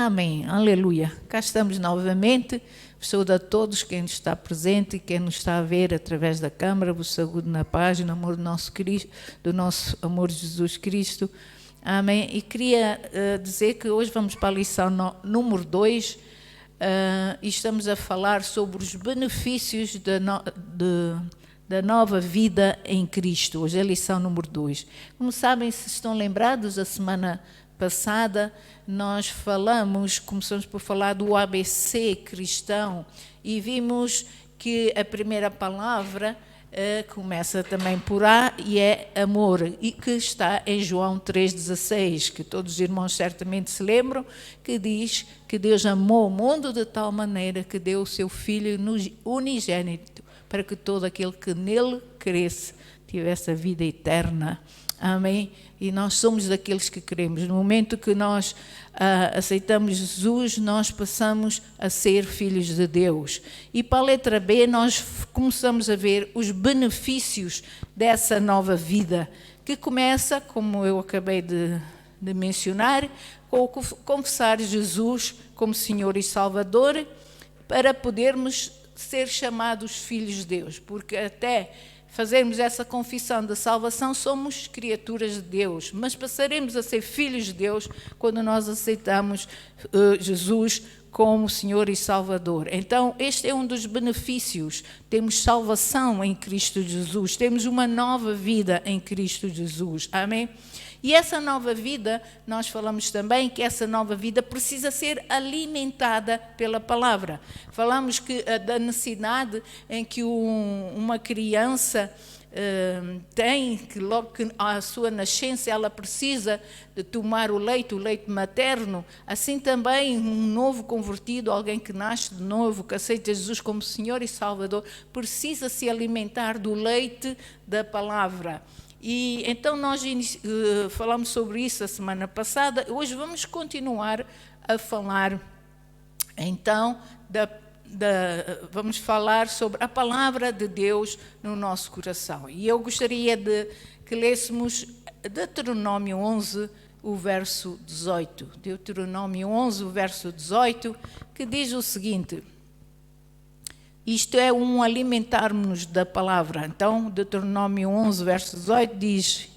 Amém, aleluia. Cá estamos novamente. Saúdo a todos quem está presente e quem nos está a ver através da câmara. Vos saúdo na paz e no amor do nosso Cristo, do nosso amor de Jesus Cristo. Amém. E queria dizer que hoje vamos para a lição número 2 e estamos a falar sobre os benefícios da nova vida em Cristo. Hoje é a lição número 2. Como sabem, se estão lembrados, a semana passada nós começamos por falar do ABC cristão e vimos que a primeira palavra começa também por A e é amor, e que está em João 3,16, que todos os irmãos certamente se lembram, que diz que Deus amou o mundo de tal maneira que deu o seu Filho unigênito, para que todo aquele que nele cresce tivesse a vida eterna. Amém? E nós somos daqueles que queremos. No momento que nós aceitamos Jesus, nós passamos a ser filhos de Deus. E para a letra B, nós começamos a ver os benefícios dessa nova vida, que começa, como eu acabei de mencionar, com o confessar Jesus como Senhor e Salvador, para podermos ser chamados filhos de Deus, porque até fazermos essa confissão da salvação, somos criaturas de Deus, mas passaremos a ser filhos de Deus quando nós aceitamos Jesus como Senhor e Salvador. Então, este é um dos benefícios. Temos salvação em Cristo Jesus, temos uma nova vida em Cristo Jesus. Amém? E essa nova vida, nós falamos também que essa nova vida precisa ser alimentada pela palavra. Falamos da necessidade em que uma criança tem, que logo que à sua nascença ela precisa de tomar o leite materno. Assim também um novo convertido, alguém que nasce de novo, que aceita Jesus como Senhor e Salvador, precisa se alimentar do leite da palavra. E então nós falamos sobre isso a semana passada. Hoje vamos continuar a falar, então, vamos falar sobre a palavra de Deus no nosso coração. E eu gostaria de que lêssemos Deuteronômio 11, o verso 18. Deuteronômio 11, o verso 18, que diz o seguinte: isto é alimentar-nos da palavra. Então, Deuteronômio 11, verso 18 diz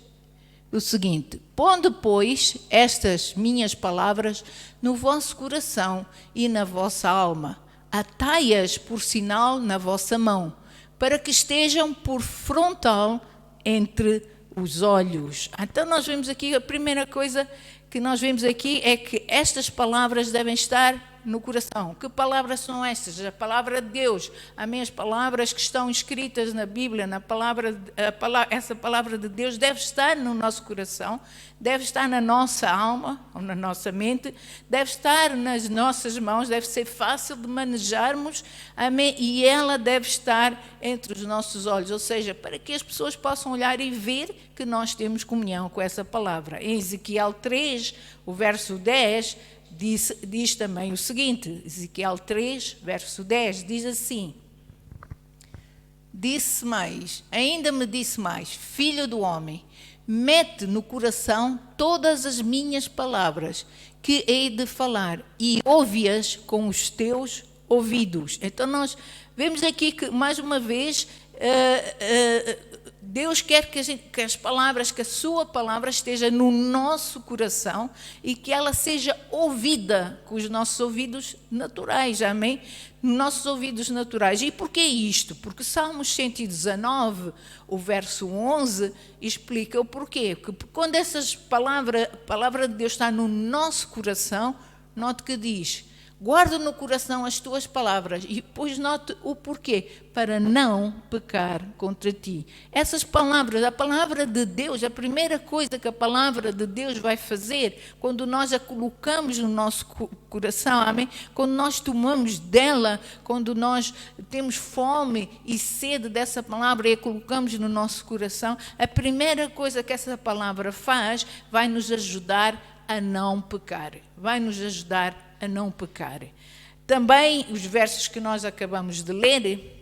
o seguinte: pondo, pois, estas minhas palavras no vosso coração e na vossa alma, atai-as por sinal na vossa mão, para que estejam por frontal entre os olhos. Então nós vemos aqui, a primeira coisa que nós vemos aqui é que estas palavras devem estar no coração. Que palavras são estas? A palavra de Deus. Amém? As palavras que estão escritas na Bíblia, essa palavra de Deus deve estar no nosso coração, deve estar na nossa alma, ou na nossa mente, deve estar nas nossas mãos, deve ser fácil de manejarmos, amém? E ela deve estar entre os nossos olhos, ou seja, para que as pessoas possam olhar e ver que nós temos comunhão com essa palavra. Em Ezequiel 3, o verso 10, diz também o seguinte, Ezequiel 3, verso 10, diz assim: ainda me disse mais, filho do homem, mete no coração todas as minhas palavras que hei de falar e ouve-as com os teus ouvidos. Então nós vemos aqui que, mais uma vez, Deus quer que a sua palavra esteja no nosso coração e que ela seja ouvida com os nossos ouvidos naturais, amém? Nossos ouvidos naturais. E porquê isto? Porque Salmos 119, o verso 11, explica o porquê. Porque quando a palavra de Deus está no nosso coração, note que diz: guarda no coração as tuas palavras, e depois note o porquê, para não pecar contra ti. Essas palavras, a palavra de Deus, a primeira coisa que a palavra de Deus vai fazer, quando nós a colocamos no nosso coração, amém? Quando nós tomamos dela, quando nós temos fome e sede dessa palavra e a colocamos no nosso coração, a primeira coisa que essa palavra faz, vai nos ajudar a não pecar. Vai nos ajudar a não pecar. Também os versos que nós acabamos de ler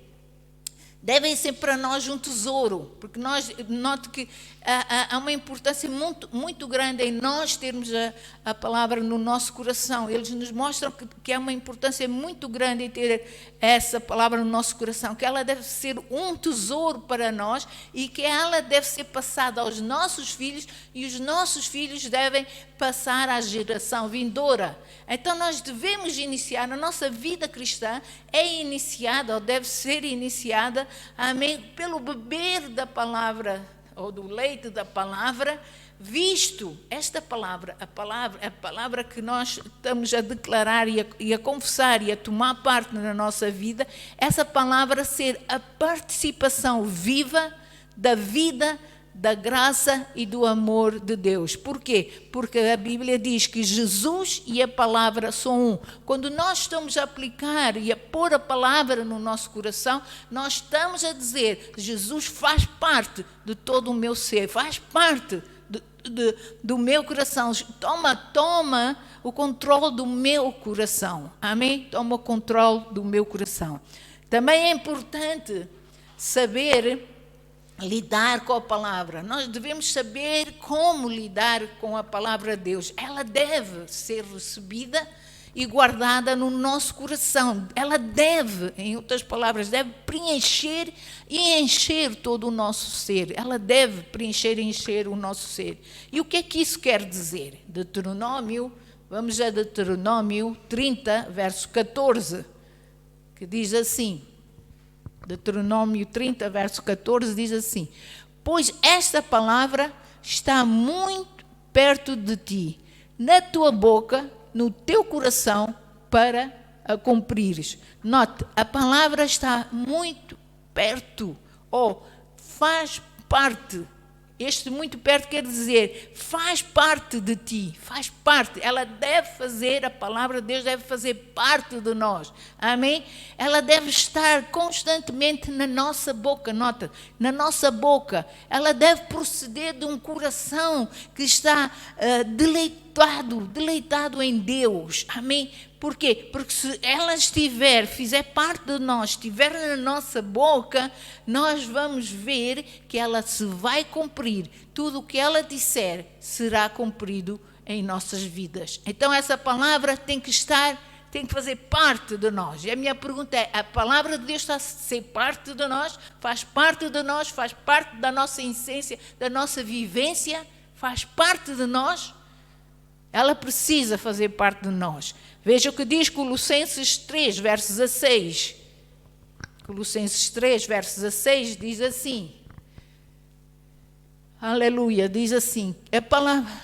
devem ser para nós um tesouro, porque note que há uma importância muito grande em nós termos a palavra no nosso coração. Eles nos mostram que há uma importância muito grande em ter essa palavra no nosso coração, que ela deve ser um tesouro para nós e que ela deve ser passada aos nossos filhos e os nossos filhos devem passar à geração vindoura. Então nós devemos iniciar, a nossa vida cristã é iniciada ou deve ser iniciada, amém, pelo beber da palavra ou do leite da palavra, visto esta palavra, a palavra que nós estamos a declarar e a confessar e a tomar parte na nossa vida, essa palavra ser a participação viva da vida, da graça e do amor de Deus. Por quê? Porque a Bíblia diz que Jesus e a palavra são um. Quando nós estamos a aplicar e a pôr a palavra no nosso coração, nós estamos a dizer: Jesus faz parte de todo o meu ser, faz parte do meu coração. Toma o controle do meu coração. Amém? Toma o controle do meu coração. Também é importante saber lidar com a palavra. Nós devemos saber como lidar com a palavra de Deus. Ela deve ser recebida e guardada no nosso coração. Ela deve, em outras palavras, deve preencher e encher todo o nosso ser. Ela deve preencher e encher o nosso ser. E o que é que isso quer dizer? Vamos a Deuteronômio 30, verso 14, que diz assim. Deuteronômio 30, verso 14, diz assim: pois esta palavra está muito perto de ti, na tua boca, no teu coração, para a cumprires. Note, a palavra está muito perto, ou faz parte. Este muito perto quer dizer, faz parte de ti, faz parte. Ela deve fazer, a palavra de Deus deve fazer parte de nós. Amém? Ela deve estar constantemente na nossa boca, nota, na nossa boca. Ela deve proceder de um coração que está deleitado em Deus. Amém? Por quê? Porque se ela fizer parte de nós, estiver na nossa boca, nós vamos ver que ela se vai cumprir. Tudo o que ela disser será cumprido em nossas vidas. Então essa palavra tem que fazer parte de nós. E a minha pergunta é: a palavra de Deus está a ser parte de nós? Faz parte de nós? Faz parte da nossa essência, da nossa vivência? Faz parte de nós? Ela precisa fazer parte de nós. Veja o que diz Colossenses 3, verso 16. Colossenses 3, verso 16 diz assim. Aleluia, diz assim: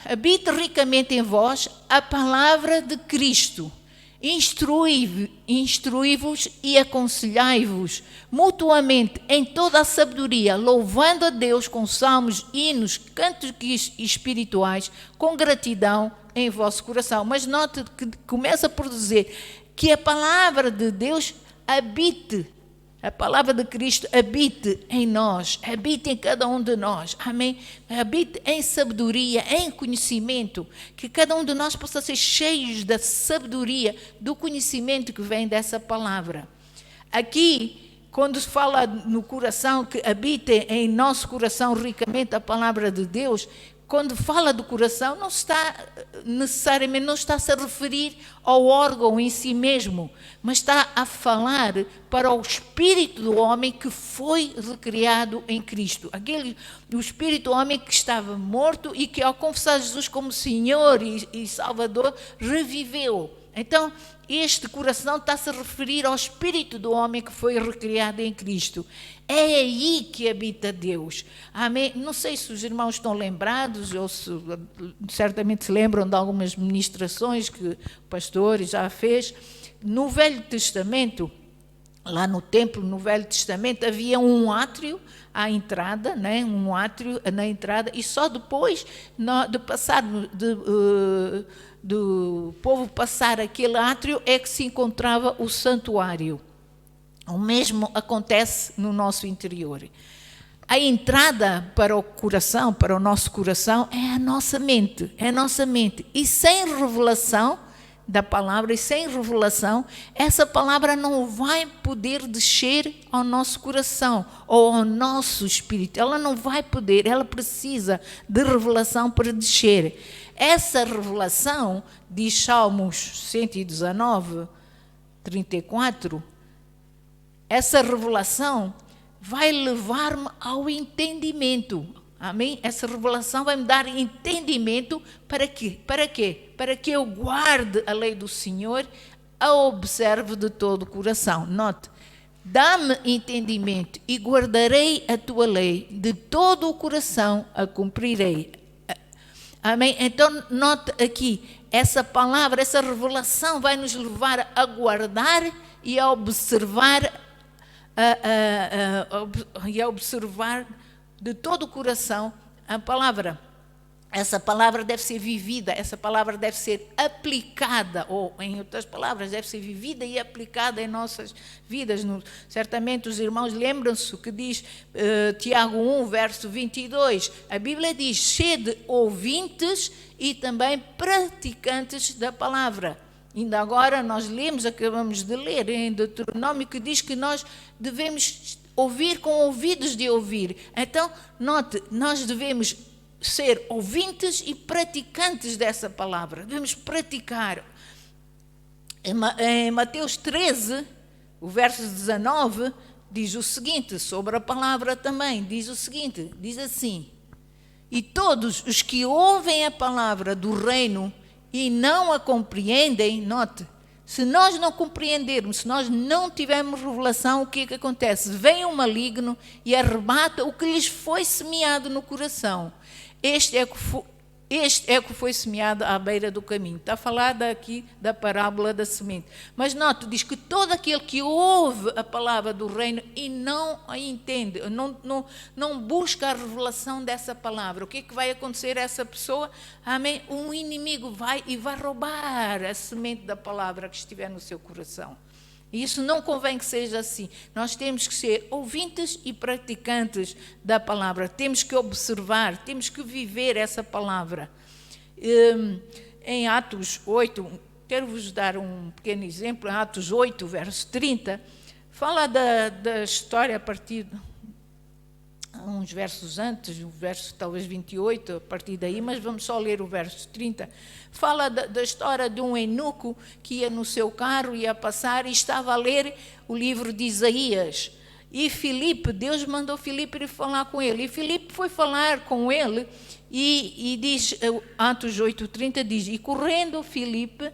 habite ricamente em vós a palavra de Cristo. Instruí-vos e aconselhai-vos mutuamente em toda a sabedoria, louvando a Deus com salmos, hinos, cânticos espirituais, com gratidão em vosso coração. Mas note que começa por dizer que a palavra de Deus habite, a palavra de Cristo habite em nós, habite em cada um de nós, amém? Habite em sabedoria, em conhecimento, que cada um de nós possa ser cheios da sabedoria, do conhecimento que vem dessa palavra. Aqui, quando se fala no coração, que habite em nosso coração ricamente a palavra de Deus, quando fala do coração, não está a se referir ao órgão em si mesmo, mas está a falar para o espírito do homem que foi recriado em Cristo. O espírito do homem que estava morto e que, ao confessar Jesus como Senhor e Salvador, reviveu. Então, este coração está-se a referir ao espírito do homem que foi recriado em Cristo. É aí que habita Deus. Amém? Não sei se os irmãos estão lembrados, ou certamente se lembram de algumas ministrações que o pastor já fez. No Velho Testamento, lá no templo, no Velho Testamento, havia um átrio à entrada, né? Um átrio na entrada, e só depois de passar do povo passar aquele átrio é que se encontrava o santuário. O mesmo acontece no nosso interior. A entrada para o coração, para o nosso coração, é a nossa mente, E sem revelação da palavra e sem revelação, essa palavra não vai poder descer ao nosso coração ou ao nosso espírito. Ela não vai poder, ela precisa de revelação para descer. Essa revelação, diz Salmos 119, 34, essa revelação vai levar-me ao entendimento. Amém? Essa revelação vai me dar entendimento para quê? Para quê? Para que eu guarde a lei do Senhor, a observe de todo o coração. Note, dá-me entendimento e guardarei a tua lei, de todo o coração a cumprirei. Amém? Então, note aqui, essa palavra, essa revelação vai nos levar a guardar e a observar, de todo o coração a palavra. Essa palavra deve ser vivida, essa palavra deve ser aplicada, ou em outras palavras, deve ser vivida e aplicada em nossas vidas. Certamente os irmãos lembram-se o que diz Tiago 1, verso 22. A Bíblia diz: sede ouvintes e também praticantes da palavra. Ainda agora nós acabamos de ler em Deuteronômio, que diz que nós devemos ouvir com ouvidos de ouvir. Então, note, nós devemos ser ouvintes e praticantes dessa palavra. Devemos praticar. Em Mateus 13, o verso 19, diz o seguinte, sobre a palavra também, diz o seguinte, diz assim: e todos os que ouvem a palavra do reino e não a compreendem, note, se nós não compreendermos, se nós não tivermos revelação, o que é que acontece? Vem o maligno e arrebata o que lhes foi semeado no coração. Este é que foi semeado à beira do caminho. Está falada aqui da parábola da semente. Mas note, diz que todo aquele que ouve a palavra do reino e não a entende, não busca a revelação dessa palavra, o que é que vai acontecer a essa pessoa? Amém? Um inimigo vai roubar a semente da palavra que estiver no seu coração. E isso não convém que seja assim. Nós temos que ser ouvintes e praticantes da palavra. Temos que observar, temos que viver essa palavra. Em Atos 8, quero-vos dar um pequeno exemplo. Em Atos 8, verso 30, fala da história a partir uns versos antes, o verso talvez 28, a partir daí, mas vamos só ler o verso 30. Fala da história de um eunuco que ia no seu carro, ia passar e estava a ler o livro de Isaías. E Filipe, Deus mandou Filipe ir falar com ele. E Filipe foi falar com ele e diz, Atos 8:30 diz: e correndo Filipe,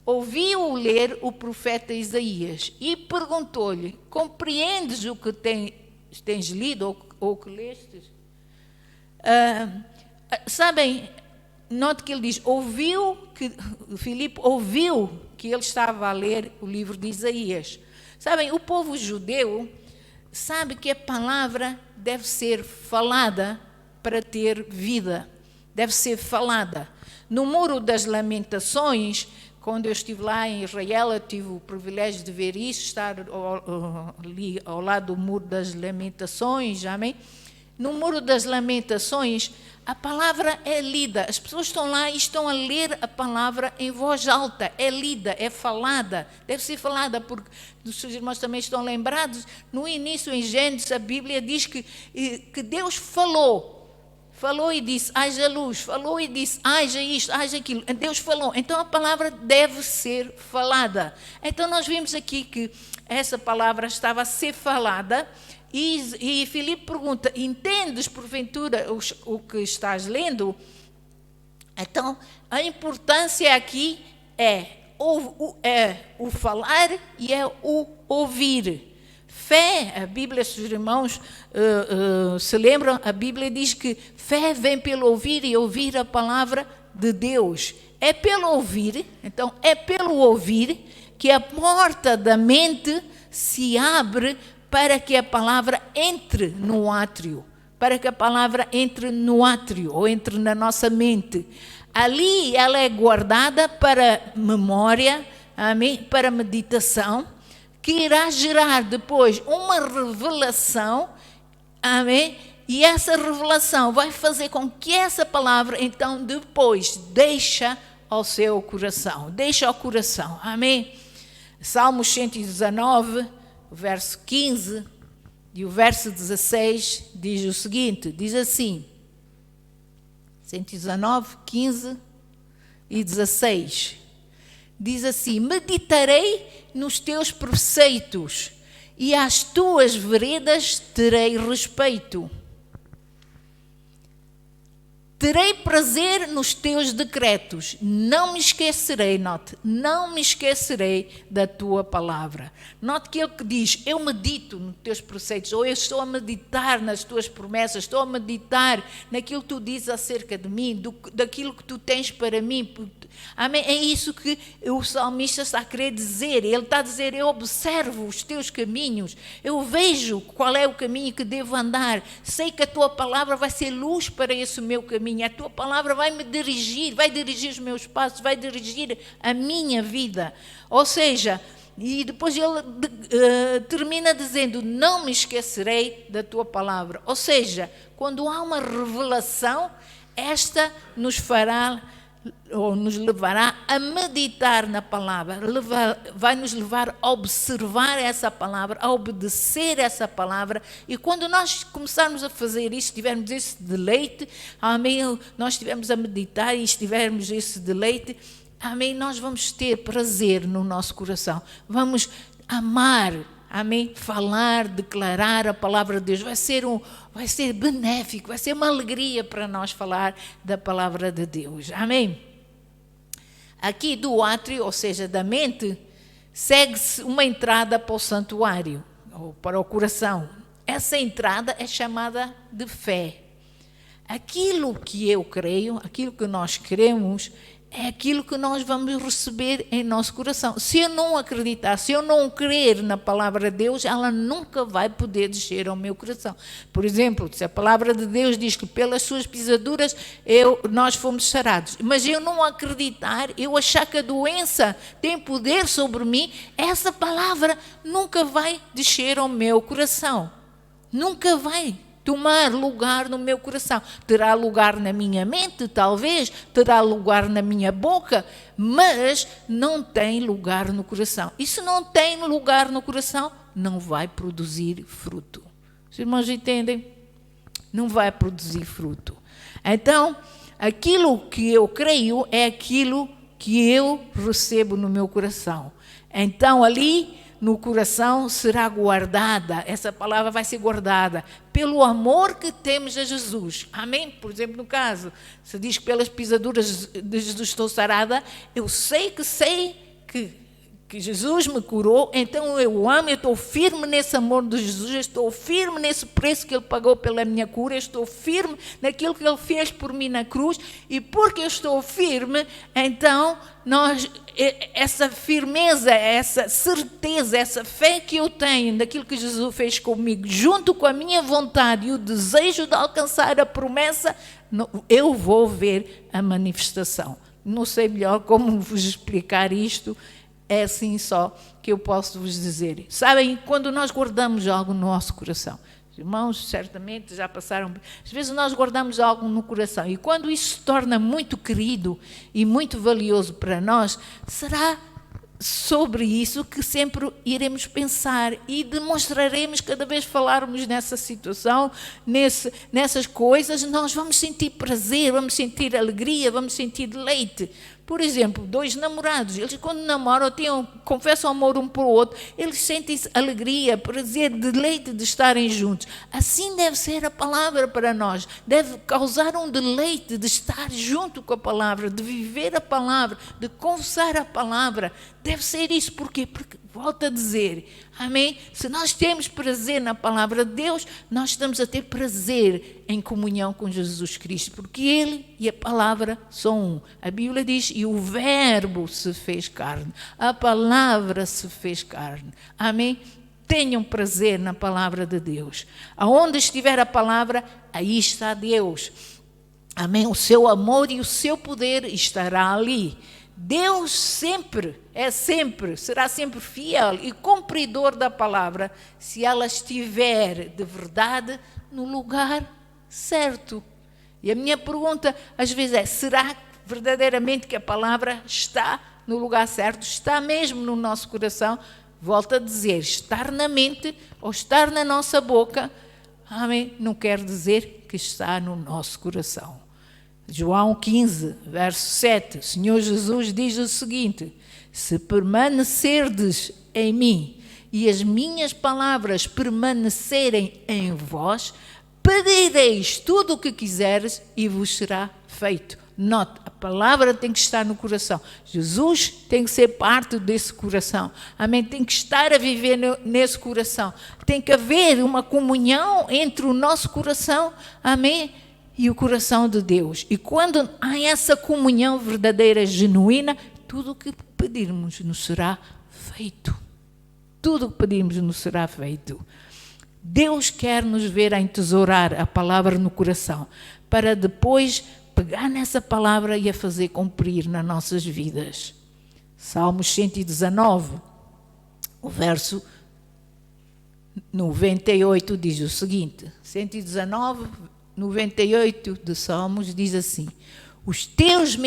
ouviu ler o profeta Isaías e perguntou-lhe: compreendes o que tens lido ou que lestes? Sabem, note que ele diz, Filipe ouviu que ele estava a ler o livro de Isaías. Sabem, o povo judeu sabe que a palavra deve ser falada para ter vida, deve ser falada. No Muro das Lamentações, quando eu estive lá em Israel, eu tive o privilégio de ver isso, estar ali ao lado do Muro das Lamentações, amém? No Muro das Lamentações, a palavra é lida. As pessoas estão lá e estão a ler a palavra em voz alta. É lida, é falada. Deve ser falada, porque os seus irmãos também estão lembrados. No início, em Gênesis, a Bíblia diz que Deus falou. Falou e disse, haja luz. Falou e disse, haja isto, haja aquilo. Deus falou. Então, a palavra deve ser falada. Então, nós vimos aqui que essa palavra estava a ser falada. E Filipe pergunta, entendes porventura o que estás lendo? Então, a importância aqui é o falar e é o ouvir. Fé, a Bíblia, se os irmãos se lembram, a Bíblia diz que fé vem pelo ouvir e ouvir a palavra de Deus. É pelo ouvir, então é pelo ouvir que a porta da mente se abre para que a palavra entre no átrio, para que a palavra entre no átrio, ou entre na nossa mente. Ali ela é guardada para memória, amém? Para meditação, que irá gerar depois uma revelação, amém? E essa revelação vai fazer com que essa palavra, então, depois deixa ao seu coração. Deixa ao coração. Amém? Salmos 119, o verso 15 e o verso 16 diz o seguinte, diz assim, 119, 15 e 16, diz assim, meditarei nos teus preceitos e às tuas veredas terei respeito. Terei prazer nos teus decretos, não me esquecerei, note, não me esquecerei da tua palavra. Note que ele que diz, eu medito nos teus preceitos, ou eu estou a meditar nas tuas promessas, estou a meditar naquilo que tu dizes acerca de mim, daquilo que tu tens para mim. Amém? É isso que o salmista está a querer dizer. Ele está a dizer, eu observo os teus caminhos, eu vejo qual é o caminho que devo andar, sei que a tua palavra vai ser luz para esse meu caminho. A tua palavra vai me dirigir, vai dirigir os meus passos, vai dirigir a minha vida. Ou seja, e depois ele termina dizendo, não me esquecerei da tua palavra. Ou seja, quando há uma revelação, esta nos fará ou nos levará a meditar na palavra, vai nos levar a observar essa palavra, a obedecer essa palavra, e quando nós começarmos a fazer isso, tivermos esse deleite, amém, nós estivermos a meditar e tivermos esse deleite, amém, nós vamos ter prazer no nosso coração, vamos amar, amém, falar, declarar a palavra de Deus, vai ser benéfico, vai ser uma alegria para nós falar da palavra de Deus, amém. Aqui do átrio, ou seja, da mente, segue-se uma entrada para o santuário, ou para o coração. Essa entrada é chamada de fé. Aquilo que eu creio, aquilo que nós cremos, é aquilo que nós vamos receber em nosso coração. Se eu não acreditar, se eu não crer na palavra de Deus, ela nunca vai poder descer ao meu coração. Por exemplo, se a palavra de Deus diz que pelas suas pisaduras nós fomos sarados, mas eu não acreditar, eu achar que a doença tem poder sobre mim, essa palavra nunca vai descer ao meu coração. Nunca vai tomar lugar no meu coração. Terá lugar na minha mente, talvez, terá lugar na minha boca, mas não tem lugar no coração. E se não tem lugar no coração, não vai produzir fruto. Os irmãos entendem? Não vai produzir fruto. Então, aquilo que eu creio é aquilo que eu recebo no meu coração. Então, ali no coração será guardada, essa palavra vai ser guardada pelo amor que temos a Jesus. Amém? Por exemplo, no caso, se diz que pelas pisaduras de Jesus estou sarada, eu sei que Jesus me curou, então eu amo, eu estou firme nesse amor de Jesus, eu estou firme nesse preço que Ele pagou pela minha cura, eu estou firme naquilo que Ele fez por mim na cruz, e porque eu estou firme, então essa firmeza, essa certeza, essa fé que eu tenho daquilo que Jesus fez comigo, junto com a minha vontade e o desejo de alcançar a promessa, eu vou ver a manifestação. Não sei melhor como vos explicar isto, é assim só que eu posso vos dizer. Sabem, quando nós guardamos algo no nosso coração, os irmãos certamente já passaram, às vezes nós guardamos algo no coração, e quando isso se torna muito querido e muito valioso para nós, será sobre isso que sempre iremos pensar e demonstraremos, cada vez falarmos nessa situação, nessas coisas, nós vamos sentir prazer, vamos sentir alegria, vamos sentir deleite. Por exemplo, dois namorados, eles quando namoram, confessam amor um para o outro, eles sentem alegria, prazer, deleite de estarem juntos. Assim deve ser a palavra para nós, deve causar um deleite de estar junto com a palavra, de viver a palavra, de confessar a palavra. Deve ser isso, por quê? Porque, volto a dizer, amém? Se nós temos prazer na palavra de Deus, nós estamos a ter prazer em comunhão com Jesus Cristo, porque Ele e a palavra são um. A Bíblia diz, e o verbo se fez carne, a palavra se fez carne, amém? Tenham prazer na palavra de Deus. Aonde estiver a palavra, aí está Deus, amém? O seu amor e o seu poder estará ali. Deus será sempre fiel e cumpridor da palavra, se ela estiver de verdade no lugar certo. E a minha pergunta às vezes é, será que verdadeiramente que a palavra está no lugar certo, está mesmo no nosso coração. Volto a dizer, estar na mente ou estar na nossa boca, amém, não quer dizer que está no nosso coração. João 15, verso 7, o Senhor Jesus diz o seguinte: se permanecerdes em mim e as minhas palavras permanecerem em vós, pedireis tudo o que quiseres e vos será feito. Note, a palavra tem que estar no coração. Jesus tem que ser parte desse coração. Amém? Tem que estar a viver nesse coração. Tem que haver uma comunhão entre o nosso coração, amém, e o coração de Deus. E quando há essa comunhão verdadeira, genuína, tudo o que pedirmos nos será feito. Tudo o que pedirmos nos será feito. Deus quer nos ver a entesourar a palavra no coração, para depois pegar nessa palavra e a fazer cumprir nas nossas vidas. Salmos 119, o verso 98 diz o seguinte, 119, 98 de Salmos diz assim: os teus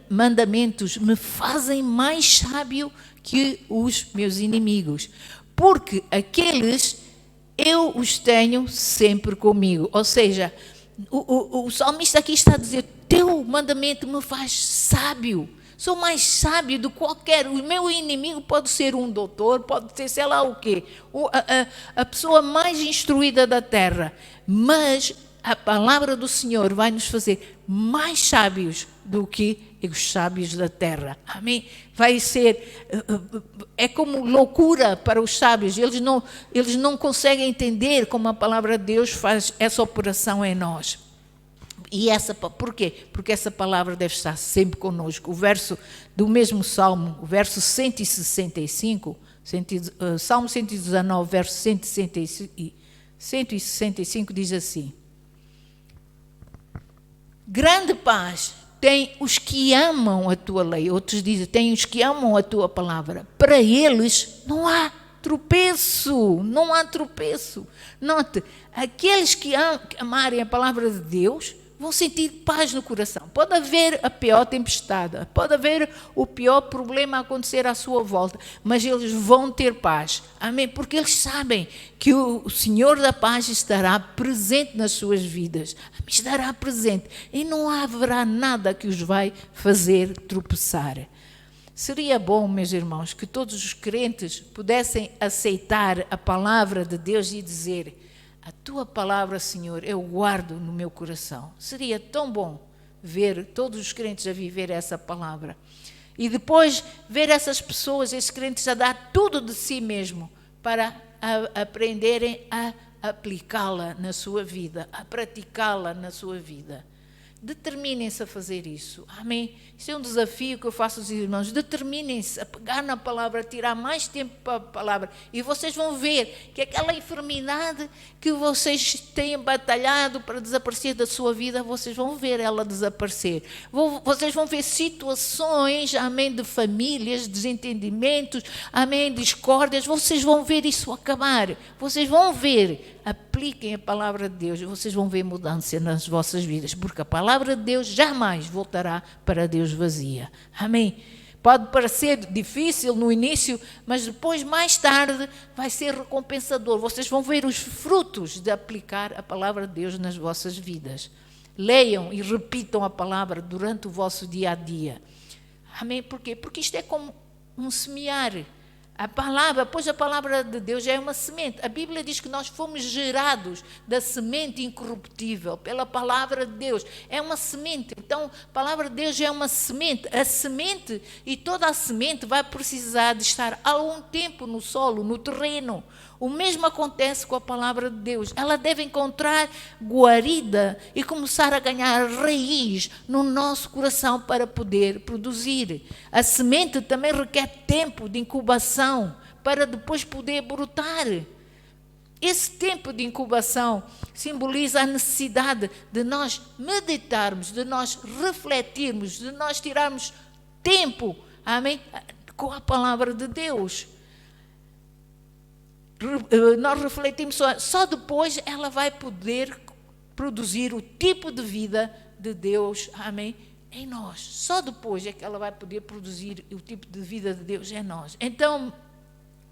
mandamentos me fazem mais sábio que os meus inimigos, porque aqueles eu os tenho sempre comigo. Ou seja, o salmista aqui está a dizer: teu mandamento me faz sábio, sou mais sábio do que qualquer. O meu inimigo pode ser um doutor, pode ser sei lá o quê, a pessoa mais instruída da terra, mas a palavra do Senhor vai nos fazer mais sábios do que os sábios da terra. Amém? Vai ser, é como loucura para os sábios. Eles não conseguem entender como a palavra de Deus faz essa operação em nós. E por quê? Porque essa palavra deve estar sempre conosco. O verso do mesmo Salmo, o verso 165, Salmo 119, verso 165 diz assim: grande paz tem os que amam a tua lei. Outros dizem, tem os que amam a tua palavra. Para eles não há tropeço, não há tropeço. Note, aqueles que amarem a palavra de Deus vão sentir paz no coração. Pode haver a pior tempestade, pode haver o pior problema a acontecer à sua volta, mas eles vão ter paz. Amém? Porque eles sabem que o Senhor da paz estará presente nas suas vidas. Estará presente e não haverá nada que os vai fazer tropeçar. Seria bom, meus irmãos, que todos os crentes pudessem aceitar a palavra de Deus e dizer: a tua palavra, Senhor, eu guardo no meu coração. Seria tão bom ver todos os crentes a viver essa palavra. E depois ver essas pessoas, esses crentes, a dar tudo de si mesmo para aprenderem a aplicá-la na sua vida, a praticá-la na sua vida. Determinem-se a fazer isso. Amém? Isso é um desafio que eu faço aos irmãos. Determinem-se a pegar na palavra, a tirar mais tempo para a palavra. E vocês vão ver que aquela enfermidade que vocês têm batalhado para desaparecer da sua vida, vocês vão ver ela desaparecer. Vocês vão ver situações, amém, de famílias, desentendimentos, amém, discórdias. Vocês vão ver isso acabar. Vocês vão ver. Apliquem a palavra de Deus e vocês vão ver mudança nas vossas vidas, porque a palavra de Deus jamais voltará para Deus vazia. Amém? Pode parecer difícil no início, mas depois, mais tarde, vai ser recompensador. Vocês vão ver os frutos de aplicar a palavra de Deus nas vossas vidas. Leiam e repitam a palavra durante o vosso dia a dia. Amém? Por quê? Porque isto é como um semear. A palavra, pois a palavra de Deus é uma semente. A Bíblia diz que nós fomos gerados da semente incorruptível, pela palavra de Deus. É uma semente. Então, a palavra de Deus é uma semente. A semente, e toda a semente vai precisar de estar algum tempo no solo, no terreno. O mesmo acontece com a palavra de Deus. Ela deve encontrar guarida e começar a ganhar raiz no nosso coração para poder produzir. A semente também requer tempo de incubação para depois poder brotar. Esse tempo de incubação simboliza a necessidade de nós meditarmos, de nós refletirmos, de nós tirarmos tempo, amém, com a palavra de Deus. Nós refletimos só depois ela vai poder produzir o tipo de vida de Deus, amém, em nós. Só depois é que ela vai poder produzir o tipo de vida de Deus em nós. Então,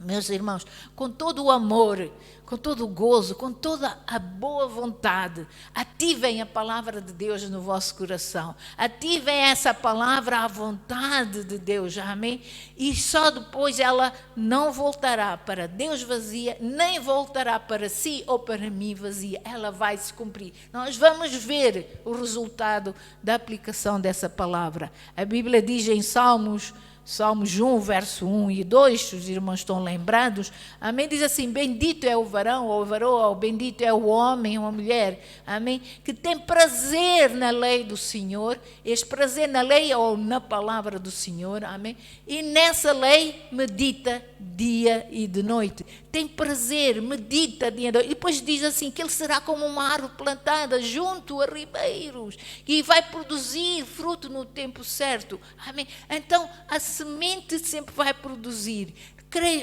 meus irmãos, com todo o amor, com todo o gozo, com toda a boa vontade, ativem a palavra de Deus no vosso coração. Ativem essa palavra à vontade de Deus, amém? E só depois ela não voltará para Deus vazia, nem voltará para si ou para mim vazia. Ela vai se cumprir. Nós vamos ver o resultado da aplicação dessa palavra. A Bíblia diz em Salmos 1, verso 1 e 2, os irmãos estão lembrados, amém? Diz assim: bendito é o varão, ou varoa, ou bendito é o homem, ou a mulher, amém? Que tem prazer na lei do Senhor, este prazer na lei ou na palavra do Senhor, amém? E nessa lei medita dia e de noite. Tem prazer, medita dia e noite. E depois diz assim, que ele será como uma árvore plantada junto a ribeiros, e vai produzir fruto no tempo certo, amém? Então, a semente sempre vai produzir.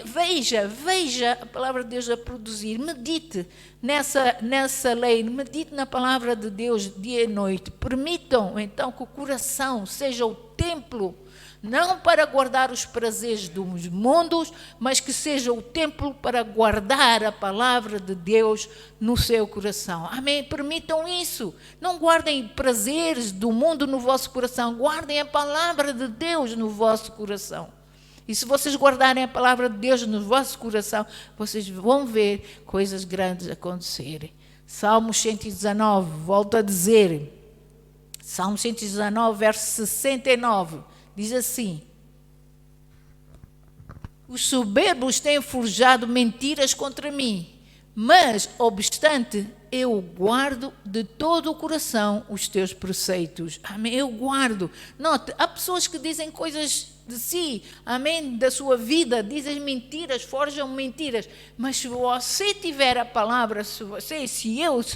Veja a palavra de Deus a produzir, medite nessa lei, medite na palavra de Deus dia e noite. Permitam então que o coração seja o templo, não para guardar os prazeres dos mundos, mas que seja o templo para guardar a palavra de Deus no seu coração. Amém? Permitam isso. Não guardem prazeres do mundo no vosso coração, guardem a palavra de Deus no vosso coração. E se vocês guardarem a palavra de Deus no vosso coração, vocês vão ver coisas grandes acontecerem. Salmo 119, volto a dizer, Salmo 119, verso 69, diz assim: os soberbos têm forjado mentiras contra mim, mas, obstante, eu guardo de todo o coração os teus preceitos. Amém? Eu guardo. Note, há pessoas que dizem coisas de si, amém, da sua vida, dizem mentiras, forjam mentiras, mas se você tiver a palavra, se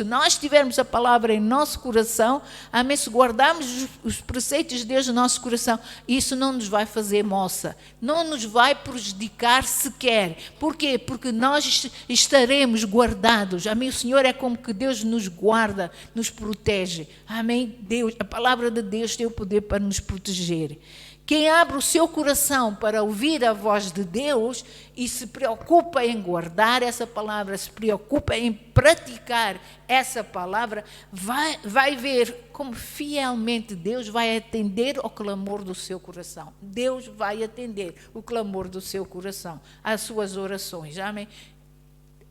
nós tivermos a palavra em nosso coração, amém, se guardarmos os preceitos de Deus no nosso coração, isso não nos vai fazer moça, não nos vai prejudicar sequer. Porquê? Porque nós estaremos guardados, amém, o Senhor é como que Deus nos guarda, nos protege, amém, Deus, a palavra de Deus tem o poder para nos proteger. Quem abre o seu coração para ouvir a voz de Deus e se preocupa em guardar essa palavra, se preocupa em praticar essa palavra, vai ver como fielmente Deus vai atender ao clamor do seu coração. Deus vai atender o clamor do seu coração, às suas orações. Amém?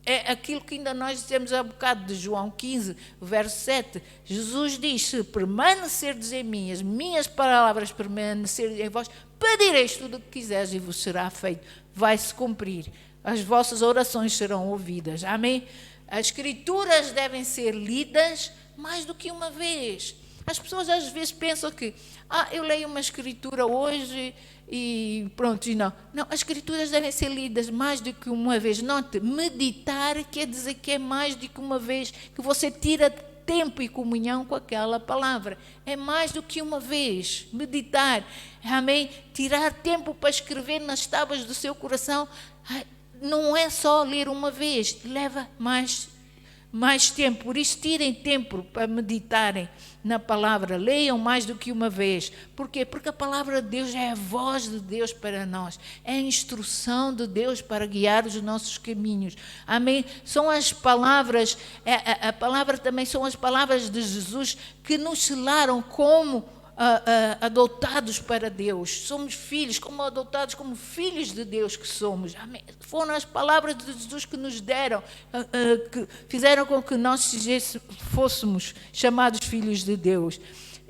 É aquilo que ainda nós dissemos há bocado de João 15, verso 7. Jesus diz: se permanecerdes em mim, as minhas palavras permanecerem em vós, pedireis tudo o que quiseres e vos será feito. Vai-se cumprir. As vossas orações serão ouvidas. Amém? As Escrituras devem ser lidas mais do que uma vez. As pessoas às vezes pensam que eu leio uma Escritura hoje e pronto, e não. Não, as Escrituras devem ser lidas mais do que uma vez. Note, meditar quer dizer que é mais do que uma vez, que você tira tempo e comunhão com aquela palavra. É mais do que uma vez. Meditar, amém? Tirar tempo para escrever nas tábuas do seu coração, não é só ler uma vez, leva mais tempo. Por isso, tirem tempo para meditarem na palavra, leiam mais do que uma vez. Por quê? Porque a palavra de Deus é a voz de Deus para nós, é a instrução de Deus para guiar os nossos caminhos. Amém? São as palavras, a palavra também são as palavras de Jesus que nos selaram como adotados para Deus. Somos filhos, como adotados, como filhos de Deus que somos. Amém? Foram as palavras de Jesus que nos deram, que fizeram com que nós fôssemos chamados filhos de Deus.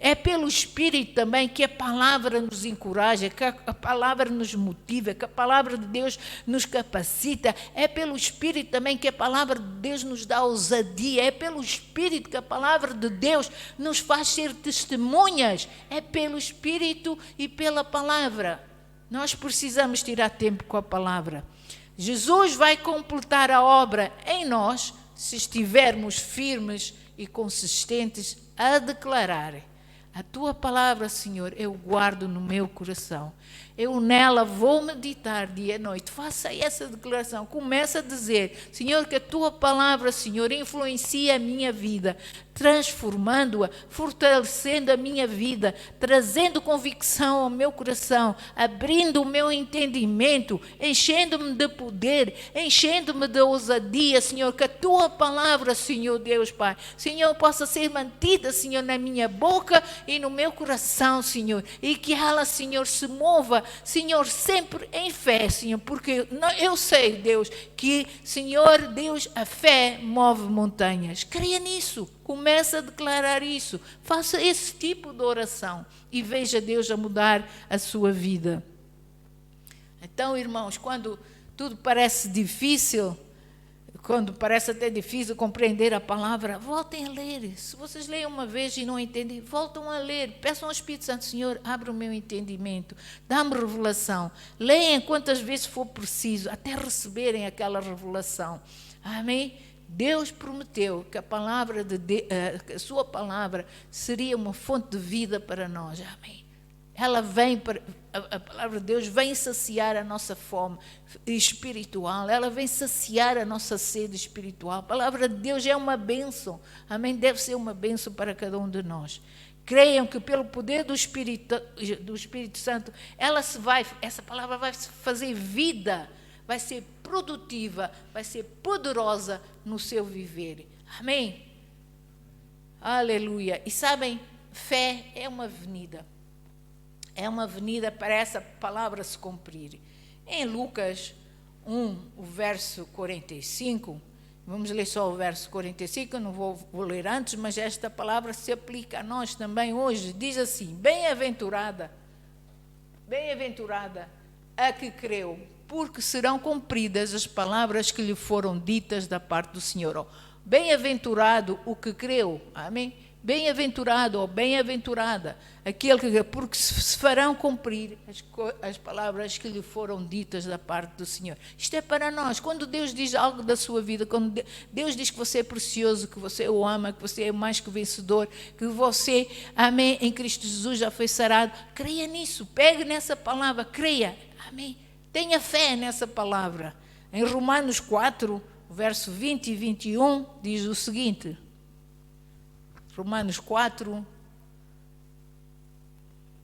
É pelo Espírito também que a palavra nos encoraja, que a palavra nos motiva, que a palavra de Deus nos capacita. É pelo Espírito também que a palavra de Deus nos dá ousadia. É pelo Espírito que a palavra de Deus nos faz ser testemunhas. É pelo Espírito e pela palavra. Nós precisamos tirar tempo com a palavra. Jesus vai completar a obra em nós se estivermos firmes e consistentes a declarar: a tua palavra, Senhor, eu guardo no meu coração. Eu nela vou meditar dia e noite. Faça essa declaração. Começa a dizer, Senhor, que a tua palavra, Senhor, influencia a minha vida, transformando-a, fortalecendo a minha vida, trazendo convicção ao meu coração, abrindo o meu entendimento, enchendo-me de poder, enchendo-me de ousadia, Senhor, que a tua palavra, Senhor Deus, Pai, Senhor, possa ser mantida, Senhor, na minha boca e no meu coração, Senhor, e que ela, Senhor, se mova, Senhor, sempre em fé, Senhor, porque eu sei, Deus, que, Senhor Deus, a fé move montanhas. Creia nisso. Comece a declarar isso. Faça esse tipo de oração e veja Deus a mudar a sua vida. Então, irmãos, quando tudo parece difícil, quando parece até difícil compreender a palavra, voltem a ler. Se vocês leem uma vez e não entendem, voltam a ler. Peçam ao Espírito Santo, Senhor, abre o meu entendimento, dá-me revelação. Leiam quantas vezes for preciso, até receberem aquela revelação. Amém? Deus prometeu que a sua palavra seria uma fonte de vida para nós. Amém. Ela vem a palavra de Deus vem saciar a nossa fome espiritual, ela vem saciar a nossa sede espiritual. A palavra de Deus é uma bênção. Amém. Deve ser uma bênção para cada um de nós. Creiam que pelo poder do Espírito Santo, essa palavra vai fazer vida, vai ser produtiva, vai ser poderosa no seu viver. Amém? Aleluia. E sabem, fé é uma avenida. É uma avenida para essa palavra se cumprir. Em Lucas 1, o verso 45, vamos ler só o verso 45, eu não vou ler antes, mas esta palavra se aplica a nós também hoje. Diz assim: bem-aventurada a que creu, porque serão cumpridas as palavras que lhe foram ditas da parte do Senhor. Bem-aventurado o que creu, amém? Bem-aventurado ou bem-aventurada aquele que creu, porque se farão cumprir as palavras que lhe foram ditas da parte do Senhor. Isto é para nós. Quando Deus diz algo da sua vida, quando Deus diz que você é precioso, que você o ama, que você é mais que vencedor, que você, amém, em Cristo Jesus já foi sarado, creia nisso, pegue nessa palavra, creia, amém. Tenha fé nessa palavra. Em Romanos 4, verso 20 e 21, diz o seguinte. Romanos 4,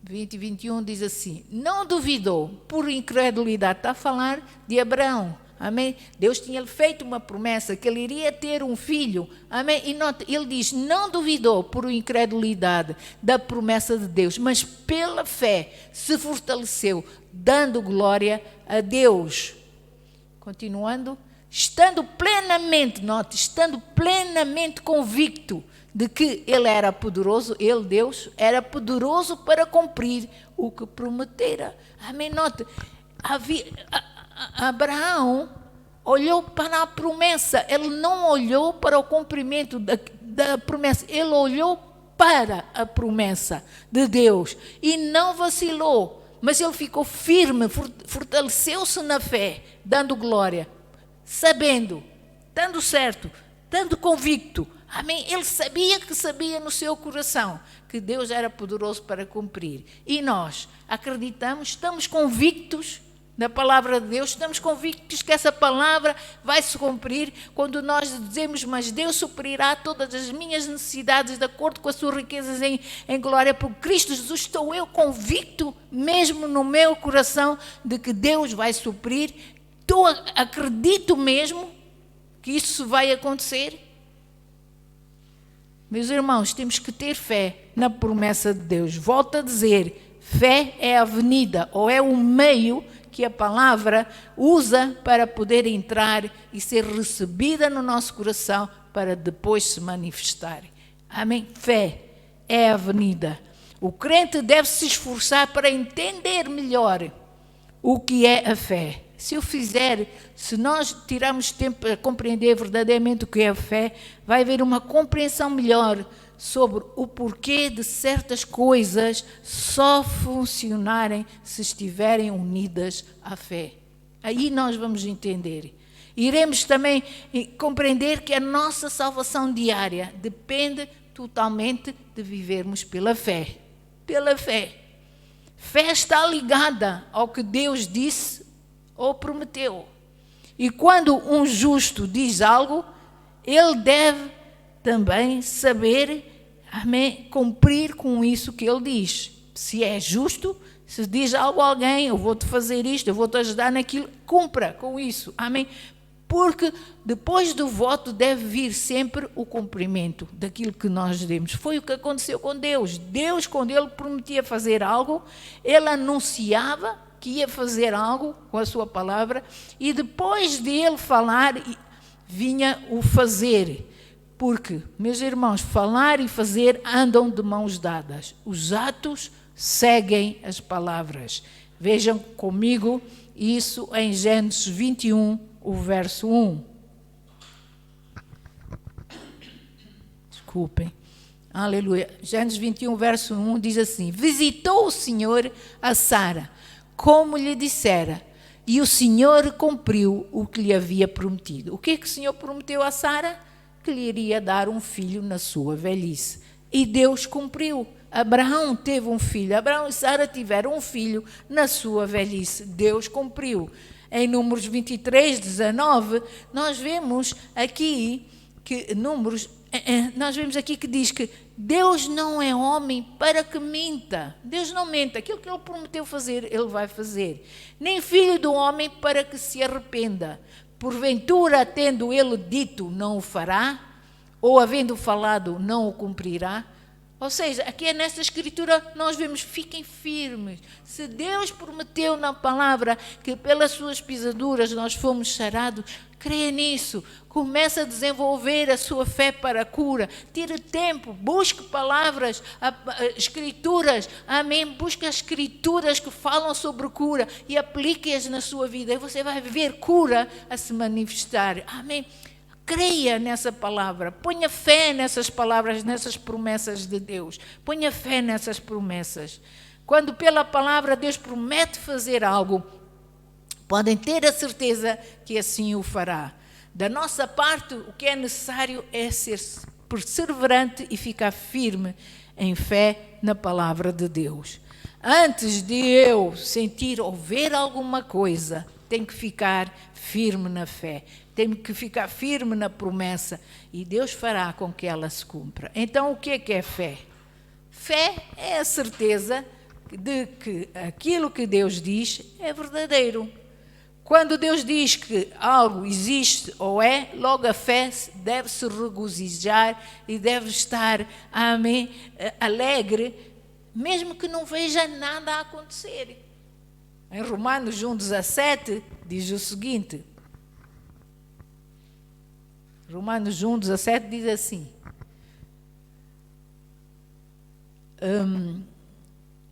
20 e 21 diz assim: não duvidou por incredulidade. Está a falar de Abraão. Amém? Deus tinha feito uma promessa que ele iria ter um filho. Amém? E nota, ele diz, não duvidou por incredulidade da promessa de Deus, mas pela fé se fortaleceu, dando glória a Deus. Continuando, estando plenamente convicto de que ele era poderoso, ele, Deus, era poderoso para cumprir o que prometera. Amém? Note, Abraão olhou para a promessa, ele não olhou para o cumprimento da promessa, ele olhou para a promessa de Deus e não vacilou, mas ele ficou firme, fortaleceu-se na fé, dando glória, sabendo, estando certo, estando convicto. Amém? Ele sabia no seu coração que Deus era poderoso para cumprir. E nós acreditamos, estamos convictos da palavra de Deus, estamos convictos que essa palavra vai se cumprir quando nós dizemos, mas Deus suprirá todas as minhas necessidades de acordo com as suas riquezas em glória por Cristo Jesus. Estou eu convicto mesmo no meu coração de que Deus vai suprir. Acredito mesmo que isso vai acontecer. Meus irmãos, temos que ter fé na promessa de Deus. Volto a dizer, fé é a avenida, ou é o meio que a palavra usa para poder entrar e ser recebida no nosso coração para depois se manifestar. Amém? Fé é a avenida. O crente deve se esforçar para entender melhor o que é a fé. Se nós tirarmos tempo para compreender verdadeiramente o que é a fé, vai haver uma compreensão melhor sobre o porquê de certas coisas só funcionarem se estiverem unidas à fé. Aí nós vamos entender. Iremos também compreender que a nossa salvação diária depende totalmente de vivermos pela fé. Pela fé. Fé está ligada ao que Deus disse ou prometeu. E quando um justo diz algo, ele deve também saber, amém, cumprir com isso que ele diz. Se é justo, se diz algo a alguém, eu vou-te fazer isto, eu vou-te ajudar naquilo, cumpra com isso, amém. Porque depois do voto deve vir sempre o cumprimento daquilo que nós demos. Foi o que aconteceu com Deus. Deus, quando Ele prometia fazer algo, Ele anunciava que ia fazer algo com a sua palavra, e depois de Ele falar, vinha o fazer. Porque, meus irmãos, falar e fazer andam de mãos dadas. Os atos seguem as palavras. Vejam comigo isso em Gênesis 21, o verso 1. Desculpem. Aleluia. Gênesis 21, verso 1 diz assim: visitou o Senhor a Sara, como lhe dissera, e o Senhor cumpriu o que lhe havia prometido. O que o Senhor prometeu a Sara? Que lhe iria dar um filho na sua velhice. E Deus cumpriu. Abraão teve um filho. Abraão e Sara tiveram um filho na sua velhice. Deus cumpriu. Em Números 23, 19, nós vemos aqui que diz que Deus não é homem para que minta. Deus não mente. Aquilo que Ele prometeu fazer, Ele vai fazer. Nem filho do homem para que se arrependa. Porventura, tendo Ele dito, não o fará, ou havendo falado, não o cumprirá. Ou seja, aqui nesta escritura nós vemos, fiquem firmes. Se Deus prometeu na palavra que pelas suas pisaduras nós fomos sarados, creia nisso. Comece a desenvolver a sua fé para a cura. Tire tempo, busque palavras, escrituras, amém? Busque as escrituras que falam sobre cura e aplique-as na sua vida. E você vai ver cura a se manifestar, amém? Creia nessa palavra, ponha fé nessas palavras, nessas promessas de Deus. Ponha fé nessas promessas. Quando pela palavra Deus promete fazer algo, podem ter a certeza que assim o fará. Da nossa parte, o que é necessário é ser perseverante e ficar firme em fé na palavra de Deus. Antes de eu sentir ou ver alguma coisa, tenho que ficar firme na fé. Tenho que ficar firme na promessa e Deus fará com que ela se cumpra. Então, o que é fé? Fé é a certeza de que aquilo que Deus diz é verdadeiro. Quando Deus diz que algo existe ou é, logo a fé deve se regozijar e deve estar, amém, alegre, mesmo que não veja nada a acontecer. Em Romanos 1,17 diz o seguinte: Romanos 1,17 diz assim: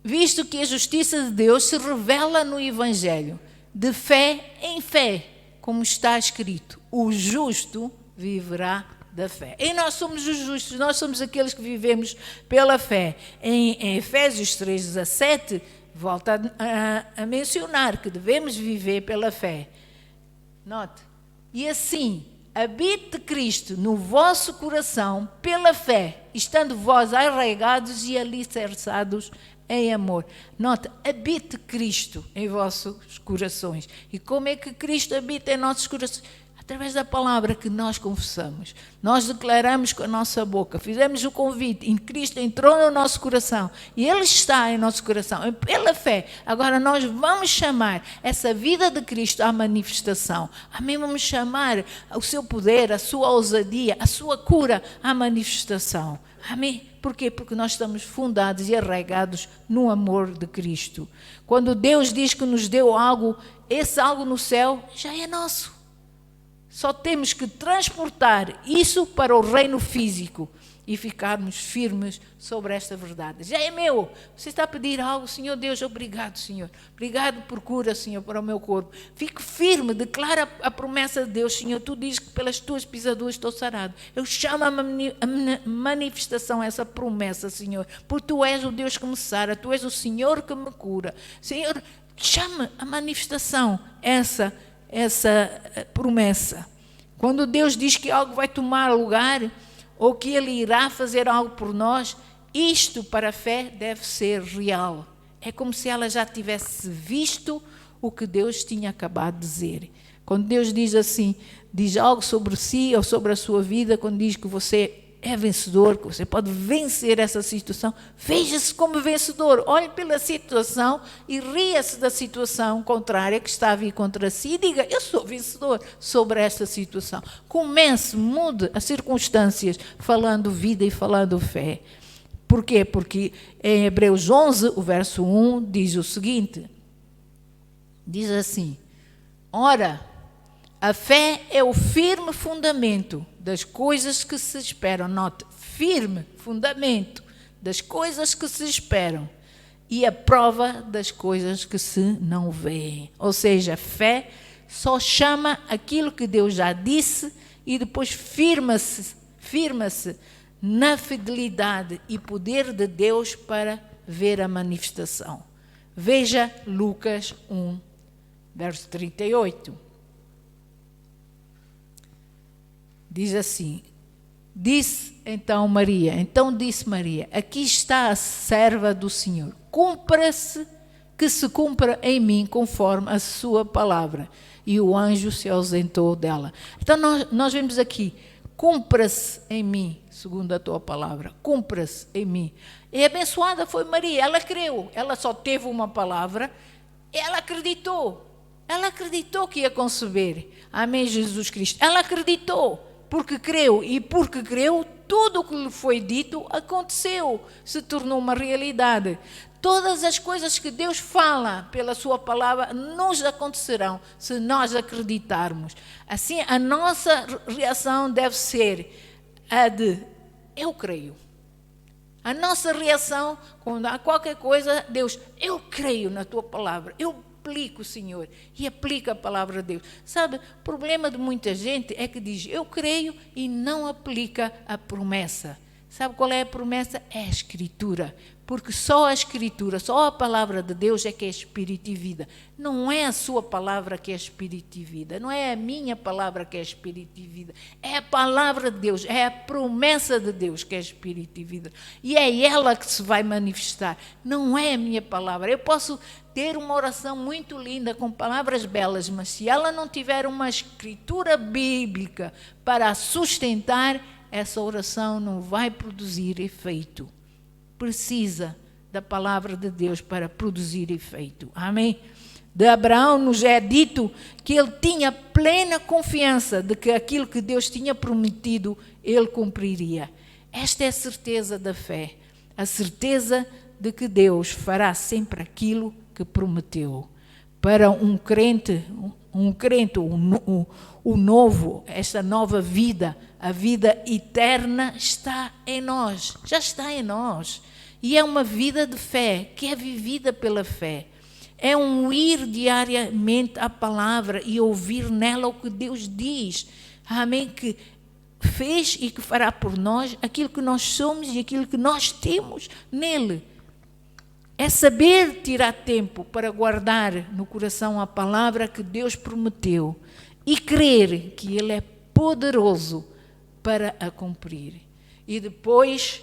visto que a justiça de Deus se revela no Evangelho, de fé em fé, como está escrito, o justo viverá da fé. E nós somos os justos, nós somos aqueles que vivemos pela fé. Em Efésios 3,17, volta a mencionar que devemos viver pela fé. Note, e assim, habite Cristo no vosso coração pela fé, estando vós arraigados e alicerçados em amor. Note, habite Cristo em vossos corações. E como é que Cristo habita em nossos corações? Através da palavra que nós confessamos. Nós declaramos com a nossa boca, fizemos o convite, e Cristo entrou no nosso coração, e Ele está em nosso coração, pela fé. Agora nós vamos chamar essa vida de Cristo à manifestação. Amém? Vamos chamar o seu poder, a sua ousadia, a sua cura à manifestação. Amém? Por quê? Porque nós estamos fundados e arraigados no amor de Cristo. Quando Deus diz que nos deu algo, esse algo no céu já é nosso. Só temos que transportar isso para o reino físico e ficarmos firmes sobre esta verdade. Já é meu. Você está a pedir algo, Senhor Deus, obrigado, Senhor. Obrigado por cura, Senhor, para o meu corpo. Fique firme, declara a promessa de Deus, Senhor. Tu dizes que pelas tuas pisaduras estou sarado. Eu chamo a manifestação, essa promessa, Senhor. Porque tu és o Deus que me sara, tu és o Senhor que me cura. Senhor, chama a manifestação, essa promessa. Quando Deus diz que algo vai tomar lugar, ou que Ele irá fazer algo por nós, isto para a fé deve ser real. É como se ela já tivesse visto o que Deus tinha acabado de dizer. Quando Deus diz assim, diz algo sobre si ou sobre a sua vida, quando diz que você é vencedor, que você pode vencer essa situação, veja-se como vencedor, olhe pela situação e ria-se da situação contrária que está a vir contra si e diga, eu sou vencedor sobre esta situação. Comece, mude as circunstâncias, falando vida e falando fé. Por quê? Porque em Hebreus 11, o verso 1, diz o seguinte, diz assim, ora, a fé é o firme fundamento das coisas que se esperam. Note, firme fundamento das coisas que se esperam e a prova das coisas que se não veem. Ou seja, fé só chama aquilo que Deus já disse e depois firma-se na fidelidade e poder de Deus para ver a manifestação. Veja Lucas 1, verso 38. Diz assim, disse Maria, aqui está a serva do Senhor, que se cumpra em mim conforme a sua palavra. E o anjo se ausentou dela. Então nós vemos aqui, cumpra-se em mim, segundo a tua palavra, cumpra-se em mim. E abençoada foi Maria, ela creu, ela só teve uma palavra, ela acreditou que ia conceber. Amém, Jesus Cristo, ela acreditou. Porque creu, e porque creu, tudo o que lhe foi dito aconteceu, se tornou uma realidade. Todas as coisas que Deus fala pela sua palavra nos acontecerão se nós acreditarmos. Assim, a nossa reação deve ser a de eu creio. A nossa reação, quando há qualquer coisa, Deus, eu creio na tua palavra, eu aplico, Senhor, e aplica a palavra de Deus. Sabe, o problema de muita gente é que diz, eu creio e não aplica a promessa. Sabe qual é a promessa? É a Escritura. Porque só a Escritura, só a palavra de Deus é que é espírito e vida. Não é a sua palavra que é espírito e vida. Não é a minha palavra que é espírito e vida. É a palavra de Deus, é a promessa de Deus que é espírito e vida. E é ela que se vai manifestar. Não é a minha palavra. Eu posso ter uma oração muito linda, com palavras belas, mas se ela não tiver uma Escritura bíblica para a sustentar, essa oração não vai produzir efeito. Precisa da palavra de Deus para produzir efeito. Amém? De Abraão nos é dito que ele tinha plena confiança de que aquilo que Deus tinha prometido, ele cumpriria. Esta é a certeza da fé. A certeza de que Deus fará sempre aquilo que prometeu. Para um crente, o novo, esta nova vida, a vida eterna está em nós, já está em nós. E é uma vida de fé, que é vivida pela fé. É um ir diariamente à palavra e ouvir nela o que Deus diz. Amém? Que fez e que fará por nós aquilo que nós somos e aquilo que nós temos nele. É saber tirar tempo para guardar no coração a palavra que Deus prometeu e crer que Ele é poderoso para a cumprir. E depois,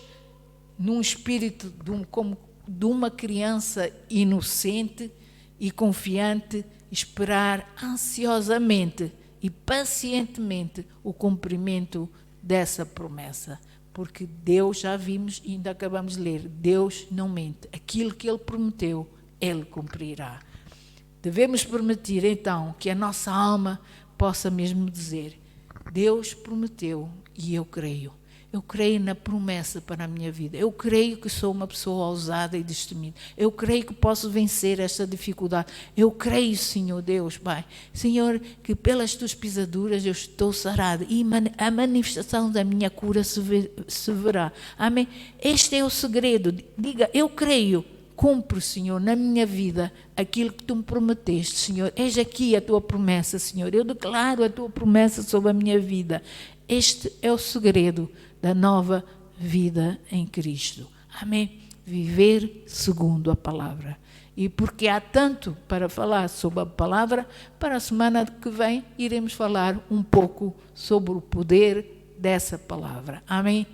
num espírito como de uma criança inocente e confiante, esperar ansiosamente e pacientemente o cumprimento dessa promessa. Porque Deus, já vimos e ainda acabamos de ler, Deus não mente. Aquilo que Ele prometeu, Ele cumprirá. Devemos permitir, então, que a nossa alma possa mesmo dizer, Deus prometeu e eu creio. Eu creio na promessa para a minha vida. Eu creio que sou uma pessoa ousada e destemida. Eu creio que posso vencer esta dificuldade. Eu creio, Senhor Deus, Pai. Senhor, que pelas tuas pisaduras eu estou sarada e a manifestação da minha cura se verá. Amém? Este é o segredo. Diga, eu creio. Cumpre, Senhor, na minha vida aquilo que tu me prometeste, Senhor. Eis aqui a tua promessa, Senhor. Eu declaro a tua promessa sobre a minha vida. Este é o segredo da nova vida em Cristo. Amém? Viver segundo a palavra. E porque há tanto para falar sobre a palavra, para a semana que vem iremos falar um pouco sobre o poder dessa palavra. Amém?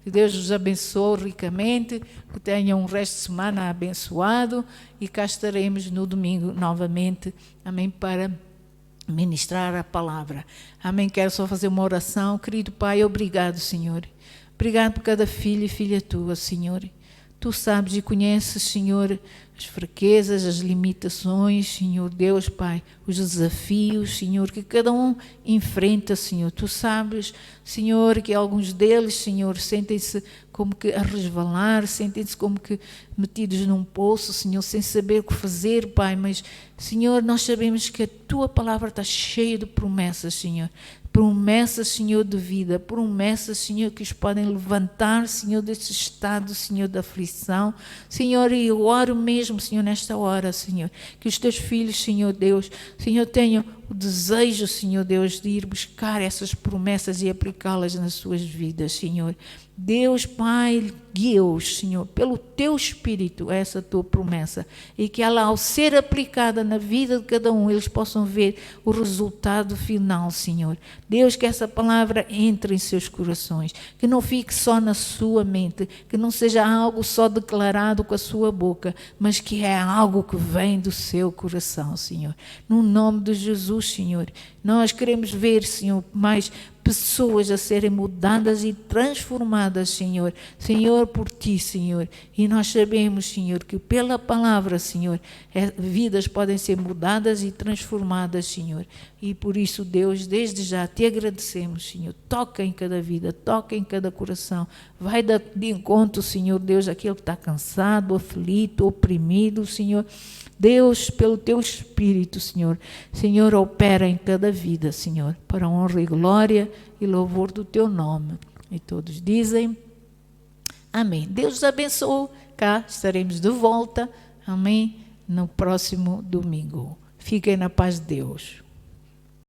Que Deus os abençoe ricamente, que tenham um resto de semana abençoado e cá estaremos no domingo novamente, amém, para ministrar a palavra. Amém. Quero só fazer uma oração. Querido Pai, obrigado, Senhor. Obrigado por cada filho e filha tua, Senhor. Tu sabes e conheces, Senhor, as fraquezas, as limitações, Senhor Deus, Pai, os desafios, Senhor, que cada um enfrenta, Senhor. Tu sabes, Senhor, que alguns deles, Senhor, sentem-se como que a resvalar, sentem-se como que metidos num poço, Senhor, sem saber o que fazer, Pai. Mas, Senhor, nós sabemos que a Tua palavra está cheia de promessas, Senhor. Promessas, Senhor, de vida, promessas, Senhor, que os podem levantar, Senhor, desse estado, Senhor, da aflição. Senhor, e eu oro mesmo, Senhor, nesta hora, Senhor, que os teus filhos, Senhor Deus, Senhor, tenham o desejo, Senhor Deus, de ir buscar essas promessas e aplicá-las nas suas vidas, Senhor. Deus, Pai, guia-os, Senhor, pelo Teu Espírito, essa Tua promessa, e que ela, ao ser aplicada na vida de cada um, eles possam ver o resultado final, Senhor. Deus, que essa palavra entre em seus corações, que não fique só na sua mente, que não seja algo só declarado com a sua boca, mas que é algo que vem do seu coração, Senhor. No nome de Jesus, Senhor, nós queremos ver, Senhor, mais pessoas a serem mudadas e transformadas, Senhor. Senhor, por Ti, Senhor. E nós sabemos, Senhor, que pela palavra, Senhor, vidas podem ser mudadas e transformadas, Senhor. E por isso, Deus, desde já Te agradecemos, Senhor. Toca em cada vida, toca em cada coração. Vai de encontro, Senhor Deus, aquele que está cansado, aflito, oprimido, Senhor. Deus, pelo Teu Espírito, Senhor, Senhor, opera em cada vida, Senhor, para a honra e glória e louvor do Teu nome. E todos dizem amém. Deus os abençoe. Cá estaremos de volta, amém, no próximo domingo. Fiquem na paz de Deus.